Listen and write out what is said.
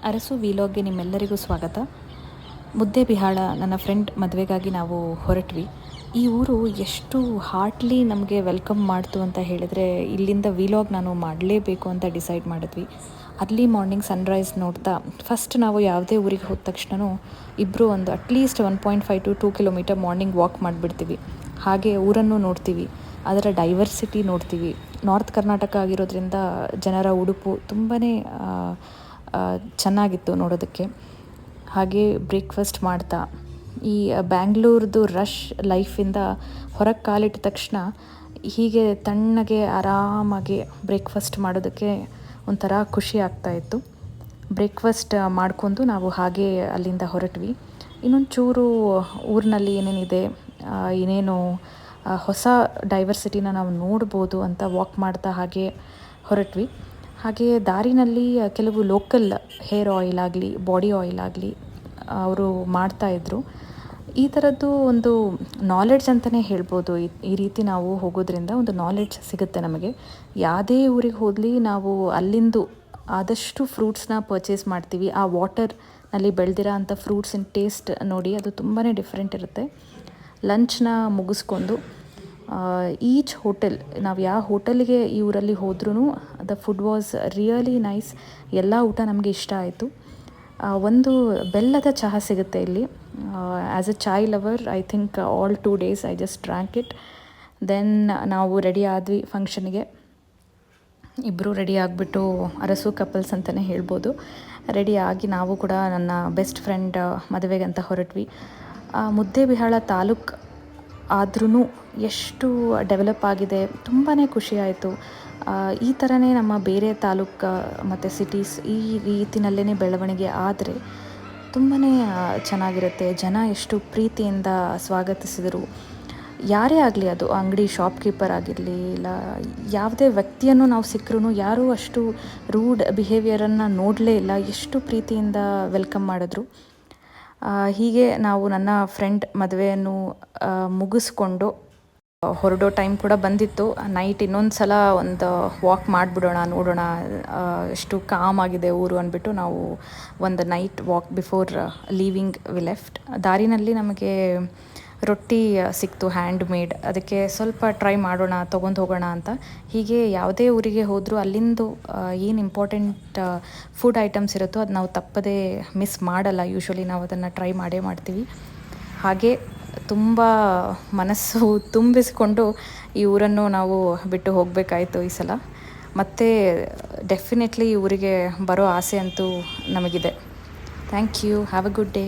ಅರಸು ವಿಲಾಗ್ಗೆ ನಿಮ್ಮೆಲ್ಲರಿಗೂ ಸ್ವಾಗತ. ಮುದ್ದೇಬಿಹಾಳ ನನ್ನ ಫ್ರೆಂಡ್ ಮದುವೆಗಾಗಿ ನಾವು ಹೊರಟ್ವಿ. ಈ ಊರು ಎಷ್ಟು ಹಾರ್ಟ್ಲಿ ನಮಗೆ ವೆಲ್ಕಮ್ ಮಾಡ್ತು ಅಂತ ಹೇಳಿದರೆ ಇಲ್ಲಿಂದ ವಿಲಾಗ್ ನಾನು ಮಾಡಲೇಬೇಕು ಅಂತ ಡಿಸೈಡ್ ಮಾಡಿದ್ವಿ. ಅರ್ಲಿ ಮಾರ್ನಿಂಗ್ ಸನ್ರೈಸ್ ನೋಡ್ತಾ ಫಸ್ಟ್ ನಾವು ಯಾವುದೇ ಊರಿಗೆ ಹೋದ ತಕ್ಷಣ ಇಬ್ಬರು ಒಂದು at least 1.5 to 2 kilometre morning walk ಮಾಡಿಬಿಡ್ತೀವಿ. ಹಾಗೆ ಊರನ್ನು ನೋಡ್ತೀವಿ, ಅದರ ಡೈವರ್ಸಿಟಿ ನೋಡ್ತೀವಿ. ನಾರ್ತ್ ಕರ್ನಾಟಕ ಆಗಿರೋದ್ರಿಂದ ಜನರ ಉಡುಪು ತುಂಬಾ ಚೆನ್ನಾಗಿತ್ತು ನೋಡೋದಕ್ಕೆ. ಹಾಗೆ ಬ್ರೇಕ್ಫಾಸ್ಟ್ ಮಾಡ್ತಾ ಈ ಬ್ಯಾಂಗ್ಳೂರ್ದು ರಶ್ ಲೈಫಿಂದ ಹೊರಗೆ ಕಾಲಿಟ್ಟ ತಕ್ಷಣ ಹೀಗೆ ತಣ್ಣಗೆ ಆರಾಮಾಗಿ ಬ್ರೇಕ್ಫಾಸ್ಟ್ ಮಾಡೋದಕ್ಕೆ ಒಂಥರ ಖುಷಿ ಆಗ್ತಾಯಿತ್ತು. ಬ್ರೇಕ್ಫಾಸ್ಟ್ ಮಾಡ್ಕೊಂಡು ನಾವು ಹಾಗೆ ಅಲ್ಲಿಂದ ಹೊರಟ್ವಿ. ಇನ್ನೊಂದು ಚೂರು ಊರಿನಲ್ಲಿ ಏನೇನಿದೆ, ಏನೇನು ಹೊಸ ಡೈವರ್ಸಿಟಿನ ನಾವು ನೋಡ್ಬೋದು ಅಂತ ವಾಕ್ ಮಾಡ್ತಾ ಹಾಗೆ ಹೊರಟ್ವಿ. ಹಾಗೆ ದಾರಿನಲ್ಲಿ ಕೆಲವು ಲೋಕಲ್ ಹೇರ್ ಆಯಿಲ್ ಆಗಲಿ ಬಾಡಿ ಆಯಿಲ್ ಆಗಲಿ ಅವರು ಮಾಡ್ತಾಯಿದ್ರು. ಈ ಥರದ್ದು ಒಂದು ನಾಲೆಡ್ಜ್ ಅಂತಲೇ ಹೇಳ್ಬೋದು. ಈ ರೀತಿ ನಾವು ಹೋಗೋದ್ರಿಂದ ಒಂದು ನಾಲೆಡ್ಜ್ ಸಿಗುತ್ತೆ ನಮಗೆ. ಯಾವುದೇ ಊರಿಗೆ ಹೋಗಲಿ ನಾವು ಅಲ್ಲಿಂದು ಆದಷ್ಟು ಫ್ರೂಟ್ಸ್ನ ಪರ್ಚೇಸ್ ಮಾಡ್ತೀವಿ. ಆ ವಾಟರ್ನಲ್ಲಿ ಬೆಳೆದಿರೋ ಅಂಥ ಫ್ರೂಟ್ಸಿನ ಟೇಸ್ಟ್ ನೋಡಿ ಅದು ತುಂಬಾ ಡಿಫ್ರೆಂಟ್ ಇರುತ್ತೆ. ಲಂಚ್ನ ಮುಗಿಸ್ಕೊಂಡು ಈಚ್ ಹೋಟೆಲ್, ನಾವು ಯಾವ ಹೋಟೆಲ್ಗೆ ಈ ಊರಲ್ಲಿ ಹೋದ್ರೂ the food was really nice. ಎಲ್ಲ ಊಟ ನಮಗೆ ಇಷ್ಟ ಆಯಿತು. ಒಂದು ಬೆಲ್ಲದ ಚಹಾ ಸಿಗುತ್ತೆ ಇಲ್ಲಿ. As a chai lover I think all 2 days I just drank it. Then ನಾವು ರೆಡಿ ಆದ್ವಿ ಫಂಕ್ಷನ್ಗೆ. ಇಬ್ಬರು ರೆಡಿ ಆಗಿಬಿಟ್ಟು ಅರಸು ಕಪಲ್ಸ್ ಅಂತಲೇ ಹೇಳ್ಬೋದು. ರೆಡಿ ಆಗಿ ನಾವು ಕೂಡ ನನ್ನ ಬೆಸ್ಟ್ ಫ್ರೆಂಡ್ ಮದುವೆಗೆ ಅಂತ ಹೊರಟ್ವಿ. ಮುದ್ದೇಬಿಹಾಳ ತಾಲೂಕು ಆದ್ರೂ ಎಷ್ಟು ಡೆವಲಪ್ ಆಗಿದೆ, ತುಂಬಾ ಖುಷಿ ಆಯಿತು. ಈ ಥರನೇ ನಮ್ಮ ಬೇರೆ ತಾಲೂಕು ಮತ್ತು ಸಿಟೀಸ್ ಈ ರೀತಿಯಲ್ಲೇ ಬೆಳವಣಿಗೆ ಆದರೆ ತುಂಬಾ ಚೆನ್ನಾಗಿರುತ್ತೆ. ಜನ ಎಷ್ಟು ಪ್ರೀತಿಯಿಂದ ಸ್ವಾಗತಿಸಿದರು. ಯಾರೇ ಆಗಲಿ, ಅದು ಅಂಗಡಿ ಶಾಪ್ಕೀಪರ್ ಆಗಿರಲಿ ಇಲ್ಲ ಯಾವುದೇ ವ್ಯಕ್ತಿಯನ್ನು ನಾವು ಸಿಕ್ಕರೂ ಯಾರೂ ಅಷ್ಟು ರೂಡ್ ಬಿಹೇವಿಯರನ್ನು ನೋಡಲೇ ಇಲ್ಲ. ಎಷ್ಟು ಪ್ರೀತಿಯಿಂದ ವೆಲ್ಕಮ್ ಮಾಡಿದ್ರು. ಹೀಗೆ ನಾವು ನನ್ನ ಫ್ರೆಂಡ್ ಮದುವೆಯನ್ನು ಮುಗಿಸ್ಕೊಂಡು ಹೊರಡೋ ಟೈಮ್ ಕೂಡ ಬಂದಿತ್ತು. ನೈಟ್ ಇನ್ನೊಂದು ಸಲ ಒಂದು ವಾಕ್ ಮಾಡಿಬಿಡೋಣ, ನೋಡೋಣ ಎಷ್ಟು ಕಾಮ್ ಆಗಿದೆ ಊರು ಅಂದ್ಬಿಟ್ಟು ನಾವು ಒಂದು night walk before leaving we left. ದಾರಿನಲ್ಲಿ ನಮಗೆ ರೊಟ್ಟಿ ಸಿಕ್ತು ಹ್ಯಾಂಡ್ ಮೇಡ್. ಅದಕ್ಕೆ ಸ್ವಲ್ಪ ಟ್ರೈ ಮಾಡೋಣ, ತೊಗೊಂಡು ಹೋಗೋಣ ಅಂತ. ಹೀಗೆ ಯಾವುದೇ ಊರಿಗೆ ಹೋದರೂ ಅಲ್ಲಿಂದು ಏನು ಇಂಪಾರ್ಟೆಂಟ್ ಫುಡ್ ಐಟಮ್ಸ್ ಇರುತ್ತೋ ಅದು ನಾವು ತಪ್ಪದೇ ಮಿಸ್ ಮಾಡಲ್ಲ. ಯೂಶ್ವಲಿ ನಾವು ಅದನ್ನು ಟ್ರೈ ಮಾಡೇ ಮಾಡ್ತೀವಿ. ಹಾಗೆ ತುಂಬ ಮನಸ್ಸು ತುಂಬಿಸಿಕೊಂಡು ಈ ಊರನ್ನು ನಾವು ಬಿಟ್ಟು ಹೋಗಬೇಕಾಯಿತು ಈ ಸಲ. ಮತ್ತು ಡೆಫಿನೆಟ್ಲಿ ಈ ಊರಿಗೆ ಬರೋ ಆಸೆ ಅಂತೂ ನಮಗಿದೆ. Thank you. Have a good day.